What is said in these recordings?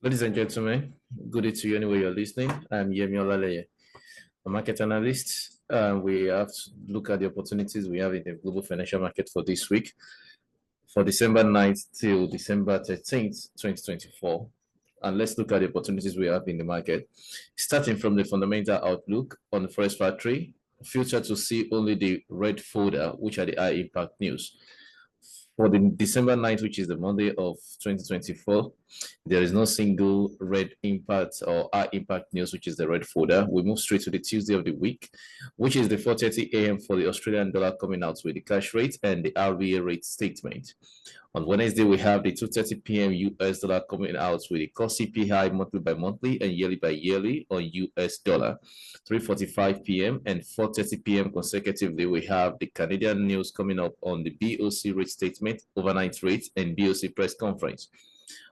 Ladies and gentlemen, good day to you anywhere you're listening. I'm Yemi Olaleye, a market analyst. We have to look at the opportunities we have in the global financial market for this week, for December 9th till December 13th, 2024. And let's look at the opportunities we have in the market. Starting from the fundamental outlook on the forest factory, filter to see only the red folder, which are the high impact news. For the December 9th, which is the Monday of 2024, there is no single red impact or high impact news, which is the red folder. We move straight to the Tuesday of the week, which is the 4:30 a.m. for the Australian dollar coming out with the cash rate and the RBA rate statement. On Wednesday, we have the 2:30 p.m. US dollar coming out with the core CPI monthly by monthly and yearly by yearly on US dollar. 3:45 p.m. and 4:30 p.m. consecutively, we have the Canadian news coming up on the BOC rate statement, overnight rate, and BOC press conference.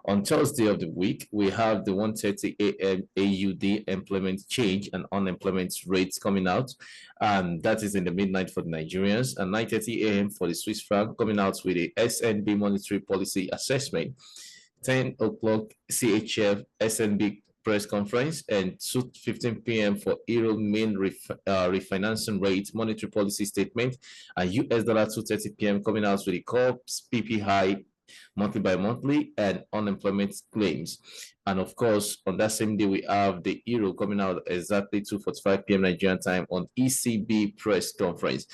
On Thursday of the week, we have the 1:30 a.m. AUD employment change and unemployment rates coming out, and that is in the midnight for the Nigerians, and 9:30 a.m. for the Swiss franc coming out with the SNB monetary policy assessment. 10 o'clock CHF SNB press conference, and 2:15 p.m. for Euro main refinancing rate monetary policy statement, and US dollar 2:30 p.m. coming out with the core PPI monthly by monthly and unemployment claims. And of course, on that same day, we have the euro coming out exactly 2:45 p.m. Nigerian time on ECB press conference.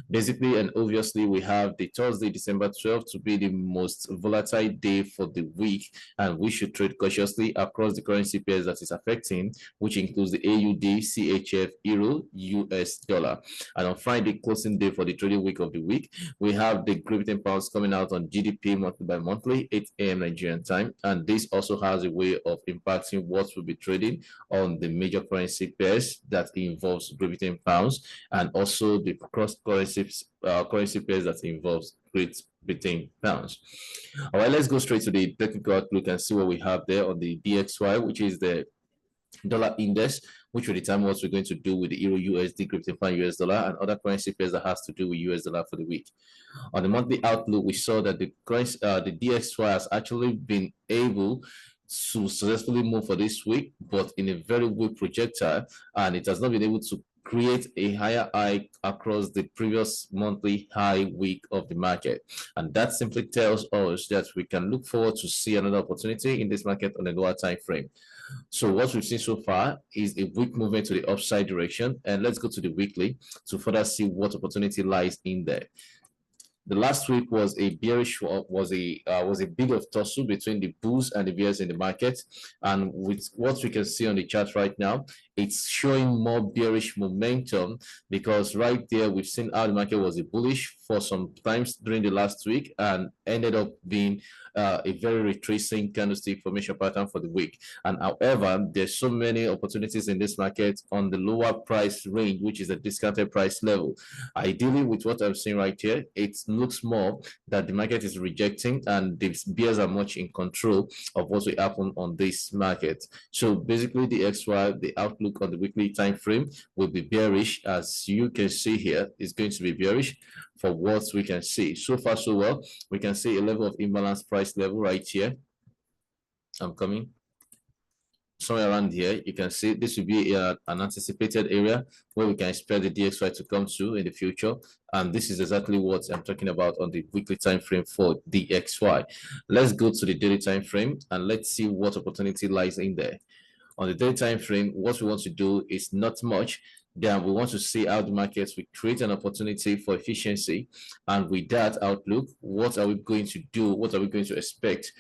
Basically, and obviously, we have the Thursday, December 12th to be the most volatile day for the week, and we should trade cautiously across the currency pairs that is affecting, which includes the AUD, CHF, Euro, US dollar. And on Friday, closing day for the trading week of the week, we have the Great Britain pounds coming out on GDP monthly by monthly, 8 a.m. Nigerian time, and this also has a way of impacting what will be trading on the major currency pairs that involves Great Britain pounds, and also the cross currency pairs that involves Great Britain pounds. All right, let's go straight to the technical outlook and see what we have there on the DXY, which is the dollar index, which will determine what we're going to do with the Euro USD, Great Britain pound, US dollar, and other currency pairs that has to do with US dollar for the week. On the monthly outlook, we saw that the DXY has actually been able to successfully move for this week, but in a very weak projectile, and it has not been able to create a higher high across the previous monthly high week of the market. And that simply tells us that we can look forward to see another opportunity in this market on a lower time frame. So what we've seen so far is a weak movement to the upside direction. And let's go to the weekly to further see what opportunity lies in there. The last week was a bearish, was a bit of tussle between the bulls and the bears in the market. And with what we can see on the chart right now, it's showing more bearish momentum, because right there we've seen how the market was a bullish for some times during the last week and ended up being a very retracing candlestick formation pattern for the week. And however, there's so many opportunities in this market on the lower price range, which is a discounted price level. Ideally, with what I'm seeing right here, it looks more that the market is rejecting and the bears are much in control of what will happen on this market. So basically, the XY, the outlook on the weekly time frame will be bearish. As you can see here, it's going to be bearish for what we can see. So far, so well. We can see a level of imbalance price level right here. I'm coming. Somewhere around here, you can see this will be an anticipated area where we can expect the DXY to come to in the future. And this is exactly what I'm talking about on the weekly time frame for DXY. Let's go to the daily time frame and let's see what opportunity lies in there. On the daily time frame, what we want to do is not much. Then we want to see how the markets will create an opportunity for efficiency. And with that outlook, what are we going to do? What are we going to expect?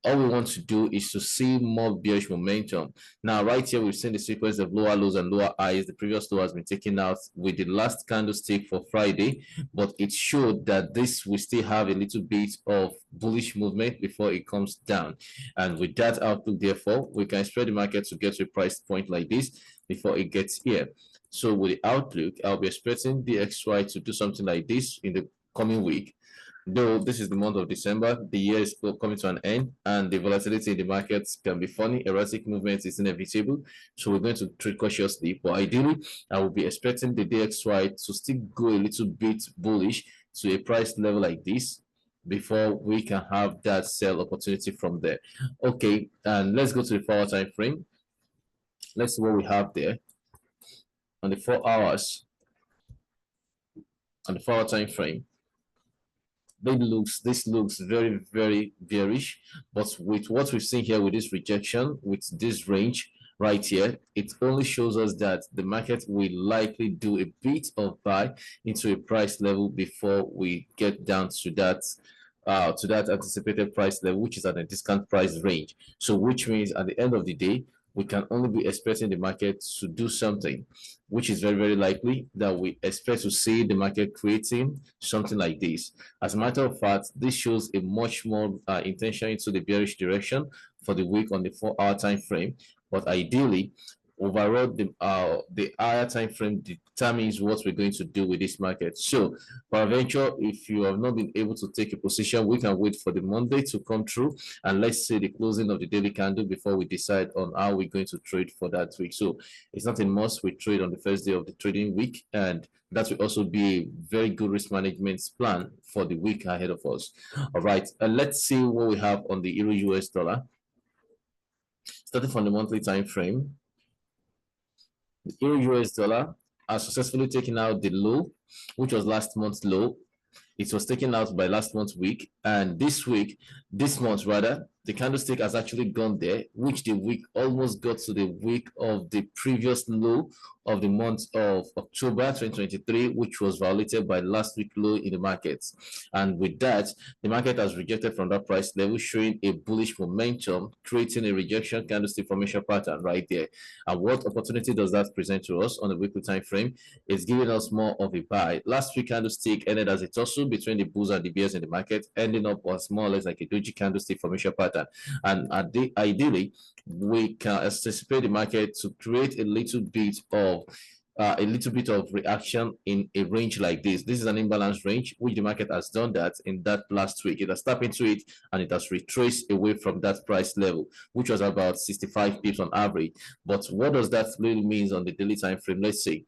All we want to do is to see more bearish momentum. Now, right here, we've seen the sequence of lower lows and lower highs. The previous low has been taken out with the last candlestick for Friday, but it showed that this will still have a little bit of bullish movement before it comes down. And with that outlook, therefore, we can expect the market to get to a price point like this before it gets here. So with the outlook, I'll be expecting the XY to do something like this in the coming week. Though this is the month of December, the year is coming to an end, and the volatility in the markets can be funny. Erratic movement is inevitable, so we're going to trade cautiously. But ideally, I will be expecting the DXY to still go a little bit bullish to a price level like this. before we can have that sell opportunity from there. Okay, and let's go to the 4 hour time frame. Let's see what we have there on the 4 hours. On the 4 hour time frame, this looks very, very bearish, but with what we've seen here with this rejection, with this range right here, it only shows us that the market will likely do a bit of buy into a price level before we get down to that anticipated price level, which is at a discount price range. So which means at the end of the day, we can only be expecting the market to do something, which is very, very likely that we expect to see the market creating something like this. As a matter of fact, this shows a much more intention into the bearish direction for the week on the 4 hour time frame. But ideally, overall, the higher time frame determines what we're going to do with this market. So, peradventure, if you have not been able to take a position, we can wait for the Monday to come through, and let's see the closing of the daily candle before we decide on how we're going to trade for that week. So, it's not a must we trade on the first day of the trading week, and that will also be a very good risk management plan for the week ahead of us. All right, let's see what we have on the Euro US dollar. Starting from the monthly time frame, the Euro US dollar has successfully taken out the low, which was last month's low. It was taken out by last month's week, and this month rather, the candlestick has actually gone there, which the week almost got to the week of the previous low of the month of October 2023, which was violated by last week's low in the markets. And with that, the market has rejected from that price level, showing a bullish momentum, creating a rejection candlestick formation pattern right there. And what opportunity does that present to us on the weekly time frame? It's giving us more of a buy. Last week candlestick ended as a tussle between the bulls and the bears in the market, ending up as more or less like a doji candlestick formation pattern. And ideally, we can anticipate the market to create a little bit of reaction in a range like this. This is an imbalanced range, which the market has done that in that last week. It has tapped into it and it has retraced away from that price level, which was about 65 pips on average. But what does that really mean on the daily time frame? Let's see.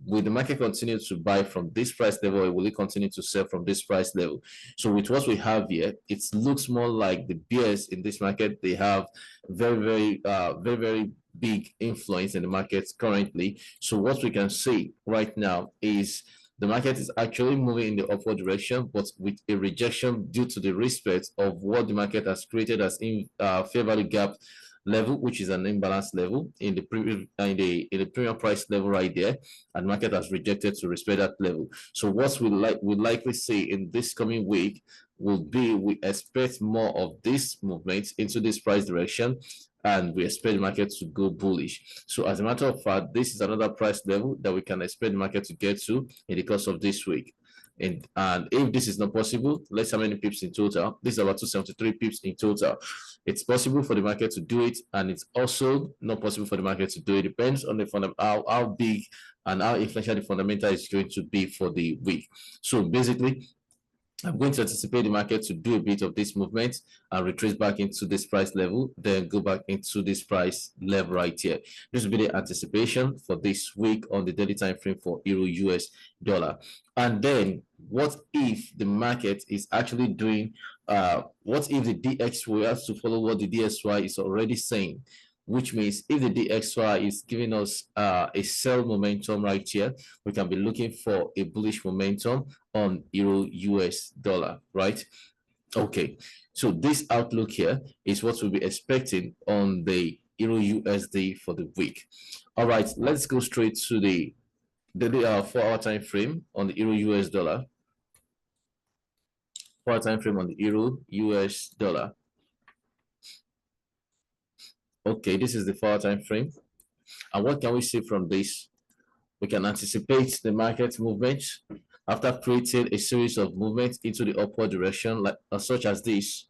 Will the market continue to buy from this price level, or will it continue to sell from this price level? So with what we have here, it looks more like the bears in this market, they have very, very big influence in the markets currently. So what we can see right now is the market is actually moving in the upward direction, but with a rejection due to the respect of what the market has created as in fair value gap level, which is an imbalance level in the premium price level right there, and market has rejected to respect that level. So what we'll likely see in this coming week will be, we expect more of this movement into this price direction, and we expect the market to go bullish. So as a matter of fact, this is another price level that we can expect the market to get to in the course of this week. And if this is not possible, let's see how many pips in total. This is about 273 pips in total. It's possible for the market to do it, and it's also not possible for the market to do it. It depends on the how big and how influential the fundamental is going to be for the week. So basically, I'm going to anticipate the market to do a bit of this movement and retrace back into this price level, then go back into this price level right here. This will be the anticipation for this week on the daily time frame for Euro US dollar. And then what if the market is actually doing, what if the DXY has to follow what the DXY is already saying? Which means if the DXY is giving us a sell momentum right here, we can be looking for a bullish momentum on Euro US dollar, right? Okay, so this outlook here is what we'll be expecting on the Euro USD for the week. All right, let's go straight to the daily 4 hour time frame on the Euro US dollar. 4 hour time frame on the Euro US dollar. Okay, this is the 4 hour time frame. And what can we see from this? We can anticipate the market movement after creating a series of movements into the upward direction, like such as this.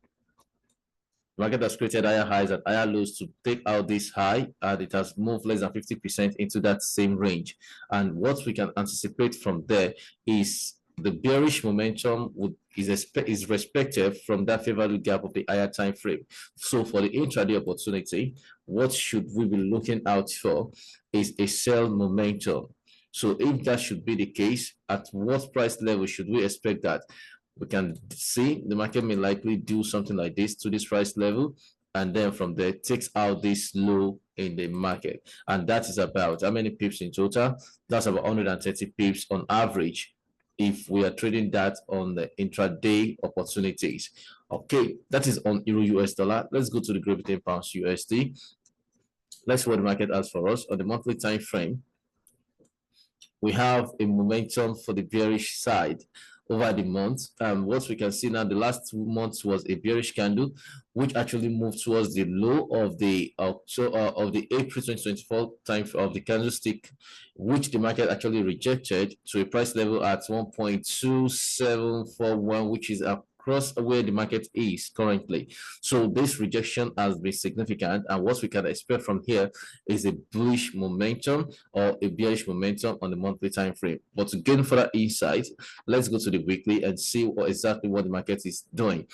The market has created higher highs and higher lows to take out this high, and it has moved less than 50% into that same range. And what we can anticipate from there is the bearish momentum is respected from that fair value gap of the higher time frame. So for the intraday opportunity, what should we be looking out for is a sell momentum. So if that should be the case, at what price level should we expect that? we can see the market may likely do something like this to this price level, and then from there takes out this low in the market. And that is about how many pips in total? That's about 130 pips on average if we are trading that on the intraday opportunities. Okay, that is on Euro US dollar. Let's go to the Great Britain Pounds USD. Let's see what the market has for us on the monthly time frame. We have a momentum for the bearish side over the month. What we can see now, the last 2 months was a bearish candle, which actually moved towards the low of the of the April 2024 time of the candlestick, which the market actually rejected to a price level at 1.2741, which is across where the market is currently. So this rejection has been significant, and what we can expect from here is a bullish momentum or a bearish momentum on the monthly time frame. But to gain further insight, let's go to the weekly and see exactly what the market is doing.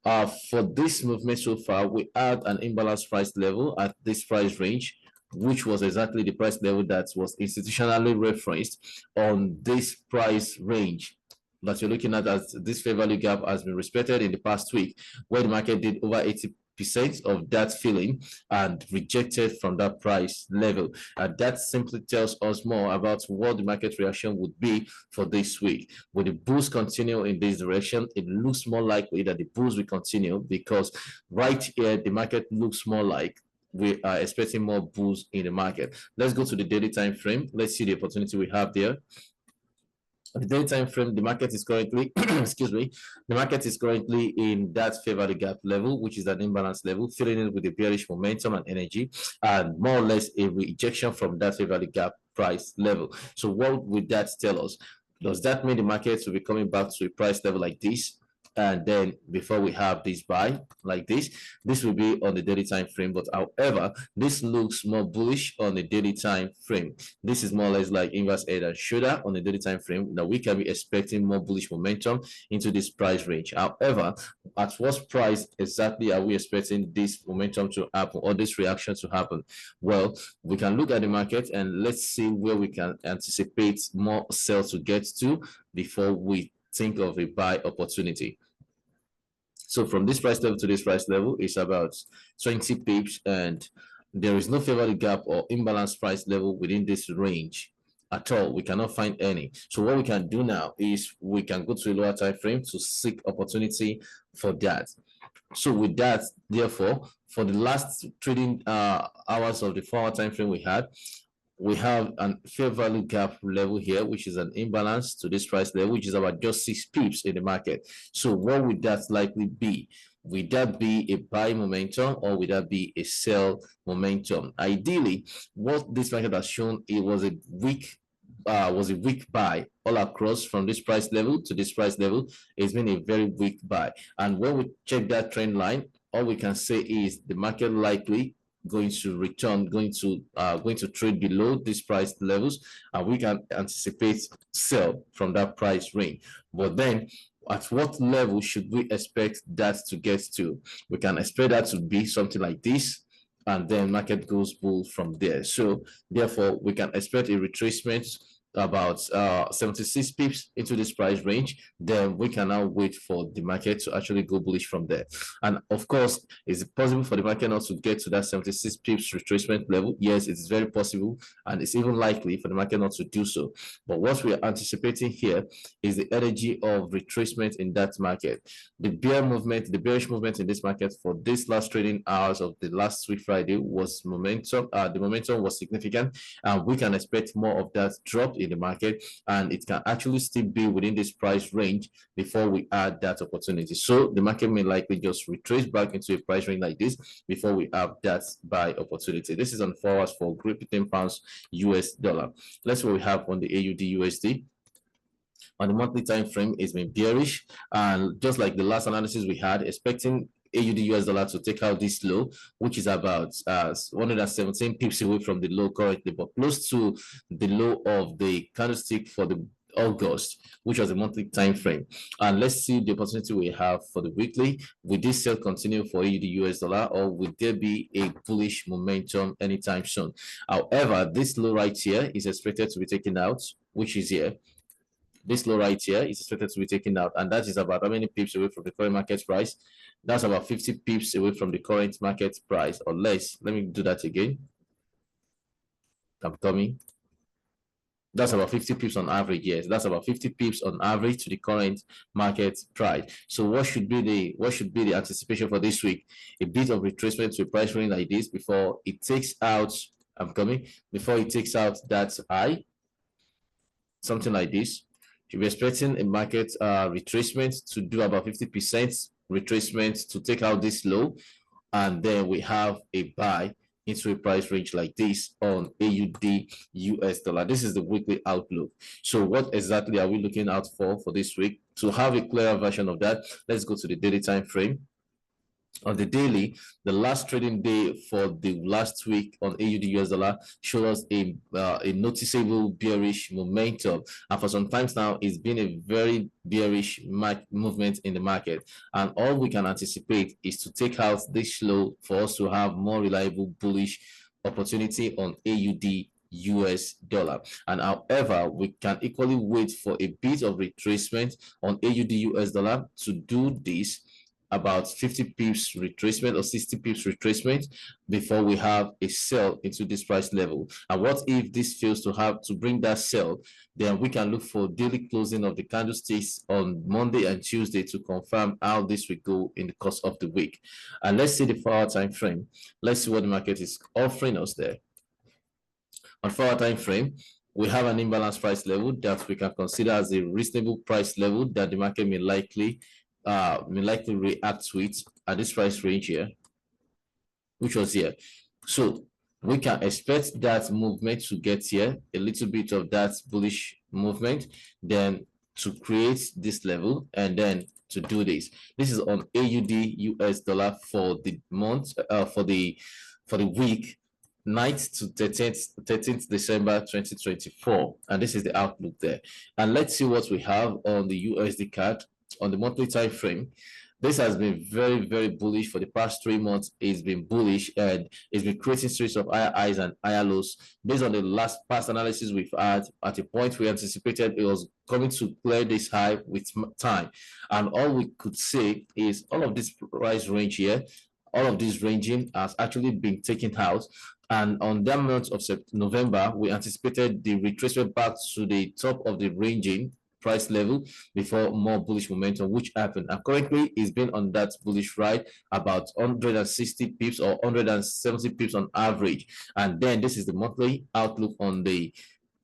For this movement so far, we had an imbalanced price level at this price range, which was exactly the price level that was institutionally referenced on this price range that you're looking at, as this fair value gap has been respected in the past week, where the market did over 80% of that filling and rejected from that price level. And that simply tells us more about what the market reaction would be for this week. Will the bulls continue in this direction? It looks more likely that the bulls will continue, because right here the market looks more like we are expecting more bulls in the market. Let's go to the daily time frame. Let's see the opportunity we have there. The daily time frame, the market is currently excuse me, the market is currently in that fair value gap level, which is an imbalance level, filling in with a bearish momentum and energy, and more or less a rejection from that fair value gap price level. So what would that tell us? Does that mean the market will be coming back to a price level like this? And then before we have this buy like this will be on the daily time frame. But however, this looks more bullish on the daily time frame. This is more or less like inverse head and shoulder on the daily time frame. Now we can be expecting more bullish momentum into this price range. However, at what price exactly are we expecting this momentum to happen, or this reaction to happen? Well, we can look at the market and let's see where we can anticipate more sales to get to before we think of a buy opportunity. So from this price level to this price level is about 20 pips, and there is no fair value gap or imbalanced price level within this range at all. We cannot find any. So what we can do now is we can go to a lower time frame to seek opportunity for that. So with that, therefore, for the last trading hours of the 4-hour time frame we have a fair value gap level here, which is an imbalance to this price level, which is about just 6 pips in the market. So what would that likely be? Would that be a buy momentum, or would that be a sell momentum? Ideally, what this market has shown, it was a weak buy all across from this price level to this price level. It's been a very weak buy. And when we check that trend line, all we can say is the market likely going to return, going to trade below these price levels, and we can anticipate sell from that price range. But then at what level should we expect that to get to? We can expect that to be something like this, and then market goes bull from there. So therefore we can expect a retracement about 76 pips into this price range. Then we can now wait for the market to actually go bullish from there. And of course, is it possible for the market not to get to that 76 pips retracement level? Yes, it is very possible, and it's even likely for the market not to do so. But what we are anticipating here is the energy of retracement in that market. The bearish movement in this market for this last trading hours of the last week Friday was momentum. The momentum was significant, and we can expect more of that drop in the market, and it can actually still be within this price range before we add that opportunity. So the market may likely just retrace back into a price range like this before we have that buy opportunity. This is on 4 hours for Great Britain Pounds US dollar. Let's see what we have on the AUDUSD. On the monthly time frame, it's been bearish, and just like the last analysis we had, expecting AUD US dollar to take out this low, which is about 117 pips away from the low currently, but close to the low of the candlestick for the August, which was a monthly time frame. And let's see the opportunity we have for the weekly. Will this sell continue for AUD US dollar, or will there be a bullish momentum anytime soon? However, this low right here is expected to be taken out, which is here. This low right here is expected to be taken out, and that is about how many pips away from the current market price? That's about 50 pips away from the current market price or less. Let me do that again. I'm coming. That's about 50 pips on average. Yes, that's about 50 pips on average to the current market price. So what should be the anticipation for this week? A bit of retracement to a price range like this before it takes out. I'm coming. Before it takes out that high, something like this. You'll be expecting a market retracement to do about 50% retracement to take out this low, and then we have a buy into a price range like this on AUD US dollar. This is the weekly outlook. So what exactly are we looking out for this week? To have a clearer version of that, let's go to the daily time frame. On the daily, the last trading day for the last week on AUD US dollar showed us a noticeable bearish momentum, and for some times now it's been a very bearish movement in the market, and all we can anticipate is to take out this low for us to have more reliable bullish opportunity on AUD US dollar. And however, we can equally wait for a bit of retracement on AUD US dollar to do this about 50 pips retracement or 60 pips retracement before we have a sell into this price level. And what if this fails to bring that sell? Then we can look for daily closing of the candlesticks on Monday and Tuesday to confirm how this will go in the course of the week. And let's see the 4-hour time frame. Let's see what the market is offering us there. On 4-hour time frame, we have an imbalanced price level that we can consider as a reasonable price level that the market may likely react to it at this price range here, which was here. So we can expect that movement to get here, a little bit of that bullish movement, then to create this level, and then to do this. This is on AUD US dollar for the month, for the week 9th to 13th December 2024, and this is the outlook there. And let's see what we have on the USD CAD. On the monthly time frame, this has been very, very bullish for the past 3 months. It's been bullish, and it's been creating series of higher highs and higher lows. Based on the past analysis we've had, at a point we anticipated it was coming to clear this high with time, and all we could say is all of this price range here, all of this ranging has actually been taken out. And on that month of November, we anticipated the retracement back to the top of the ranging price level before more bullish momentum, which happened. And currently it's been on that bullish ride about 160 pips or 170 pips on average. And then this is the monthly outlook on the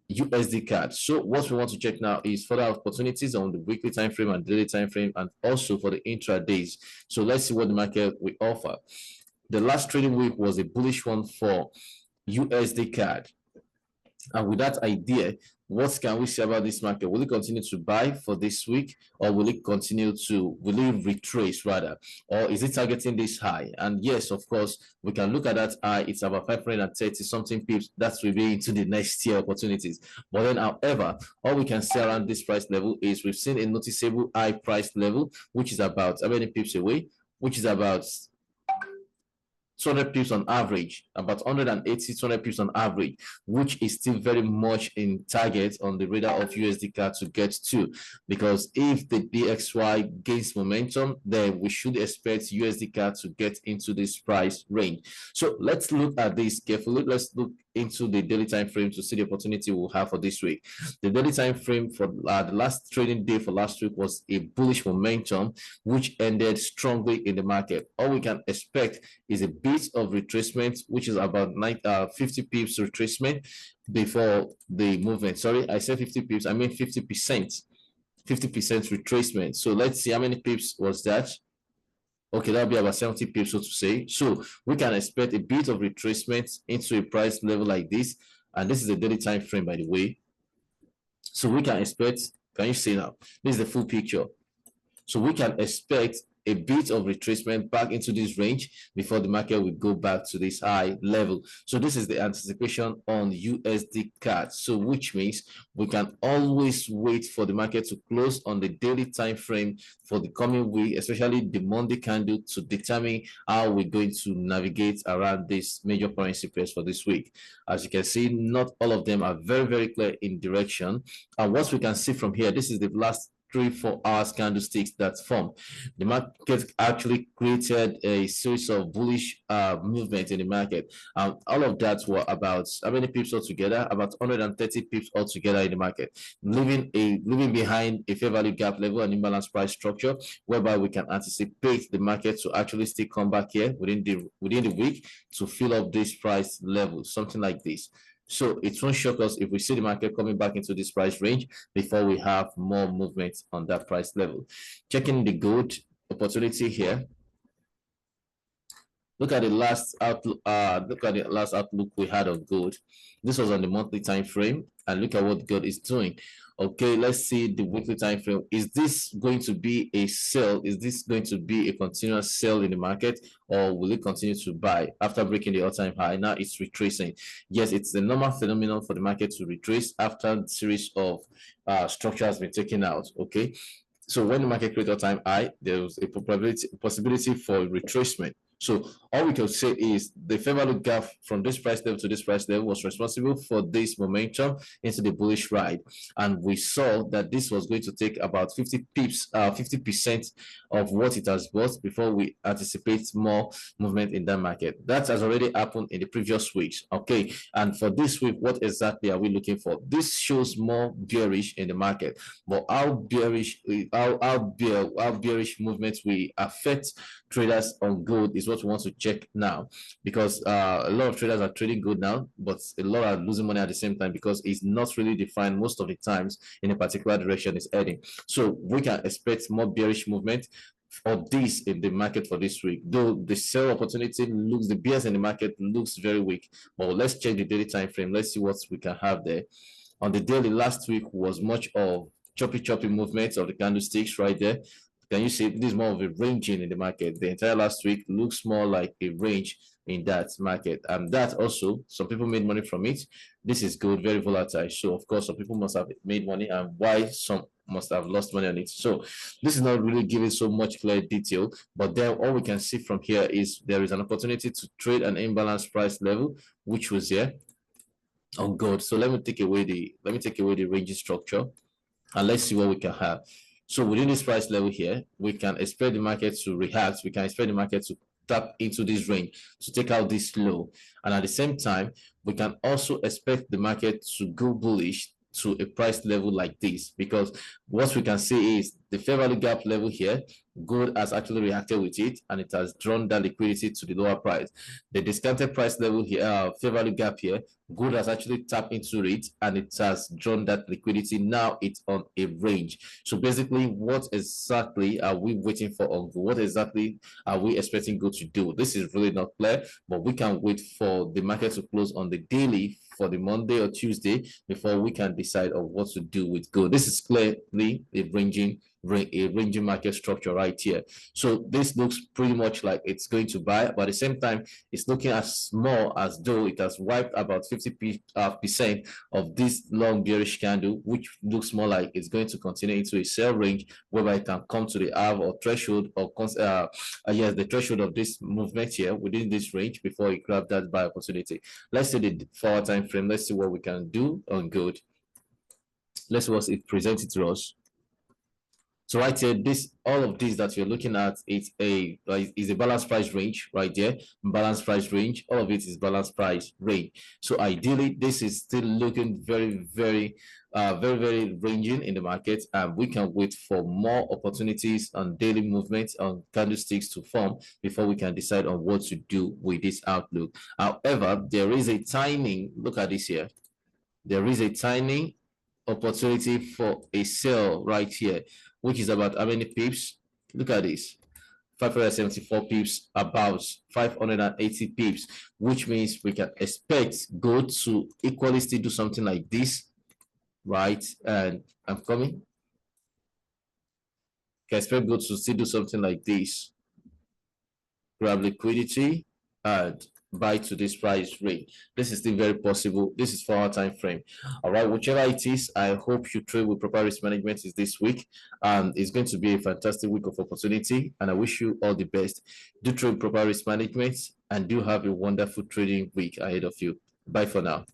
USD CAD. So what we want to check now is further opportunities on the weekly time frame and daily time frame, and also for the intradays. So let's see what the market will offer. The last trading week was a bullish one for USD CAD. And with that idea, what can we say about this market? Will it continue to buy for this week, or will it retrace rather, or is it targeting this high? And yes, of course, we can look at that high. It's about 530 something pips. That will be into the next year opportunities. But then, however, all we can say around this price level is we've seen a noticeable high price level, which is about how many pips away, which is about 200 pips on average, about 180, 200 pips on average, which is still very much in target on the radar of USD CAD to get to. Because if the DXY gains momentum, then we should expect USD CAD to get into this price range. So let's look at this carefully. Let's look into the daily time frame to see the opportunity we'll have for this week. The daily time frame for the last trading day for last week was a bullish momentum, which ended strongly in the market. All we can expect is a bit of retracement, which is about 50 pips retracement before the movement. Sorry, I said 50 pips, I mean 50%. 50% retracement. So let's see how many pips was that. Okay, that'll be about 70 pips, so to say. So we can expect a bit of retracement into a price level like this. And this is the daily time frame, by the way. So we can expect, can you see now? This is the full picture. So we can expect a bit of retracement back into this range before the market will go back to this high level. So this is the anticipation on USDCAD. So which means we can always wait for the market to close on the daily time frame for the coming week, especially the Monday candle, to determine how we're going to navigate around this major currency pairs for this week. As you can see, not all of them are very, very clear in direction. And what we can see from here, this is the last 3-4 hours candlesticks that formed. The market actually created a series of bullish movement in the market. All of that were about how many pips altogether? About 130 pips altogether in the market, leaving behind a fair value gap level and imbalance price structure, whereby we can anticipate the market to actually still come back here within the week to fill up this price level, something like this. So it won't shock us if we see the market coming back into this price range before we have more movement on that price level. Checking the gold opportunity here. Look at the last outlook. We had of gold. This was on the monthly time frame, and look at what gold is doing. Okay, let's see the weekly time frame. Is this going to be a sell? Is this going to be a continuous sell in the market, or will it continue to buy after breaking the all-time high? Now it's retracing. Yes, it's a normal phenomenon for the market to retrace after a series of structure has been taken out. Okay, so when the market creates all-time high, there's a possibility for retracement. So all we can say is the fair value gap from this price level to this price level was responsible for this momentum into the bullish ride. And we saw that this was going to take about 50 pips, 50% of what it has bought before we anticipate more movement in that market. That has already happened in the previous weeks. Okay. And for this week, what exactly are we looking for? This shows more bearish in the market, but how bearish movements will affect traders on gold is what we want to check now, because a lot of traders are trading gold now, but a lot are losing money at the same time because it's not really defined most of the times in a particular direction it's heading. So we can expect more bearish movement of this in the market for this week, though the sell opportunity looks, the BS in the market looks very weak. But let's check the daily time frame. Let's see what we can have there. On the daily, last week was much of choppy movements of the candlesticks right there. Can you see this is more of a ranging in the market? The entire last week looks more like a range in that market, and that also some people made money from it. This is good, very volatile. So of course some people must have made money, and why some must have lost money on it. So this is not really giving so much clear detail, but then all we can see from here is there is an opportunity to trade an imbalanced price level, which was here on gold. So let me take away the range structure, and let's see what we can have. So within this price level here, we can expect the market to react. We can expect the market to tap into this range to take out this low. And at the same time, we can also expect the market to go bullish to a price level like this, because what we can see is the fair value gap level here, gold has actually reacted with it, and it has drawn that liquidity to the lower price. The discounted price level here, fair value gap here, gold has actually tapped into it, and it has drawn that liquidity. Now it's on a range. So basically, what exactly are we waiting for on gold? What exactly are we expecting gold to do? This is really not clear, but we can wait for the market to close on the daily for the Monday or Tuesday before we can decide on what to do with gold. This is clearly a ranging market structure right here. So this looks pretty much like it's going to buy, but at the same time, it's looking as more as though it has wiped about 50% of this long bearish candle, which looks more like it's going to continue into a sell range, whereby it can come to the half or threshold or yes, the threshold of this movement here within this range before you grab that buy opportunity. Let's see the 4 time frame. Let's see what we can do on gold. Let's see what it presented to us. So right here, all of these that you're looking at, is a balanced price range right there. Balanced price range, all of it is balanced price range. So ideally, this is still looking very ranging in the market, and we can wait for more opportunities on daily movements on candlesticks to form before we can decide on what to do with this outlook. However, there is a timing. Look at this here. There is a timing opportunity for a sell right here, which is about how many pips? Look at this, 574 pips, about 580 pips, which means we can expect gold to equally still do something like this, right? And I'm coming. Can expect gold to still do something like this. Grab liquidity and buy to this price rate. This is still very possible. This is 4 hour time frame. All right, whichever it is, I hope you trade with proper risk management is this week. It's going to be a fantastic week of opportunity, and I wish you all the best. Do trade with proper risk management and do have a wonderful trading week ahead of you. Bye for now.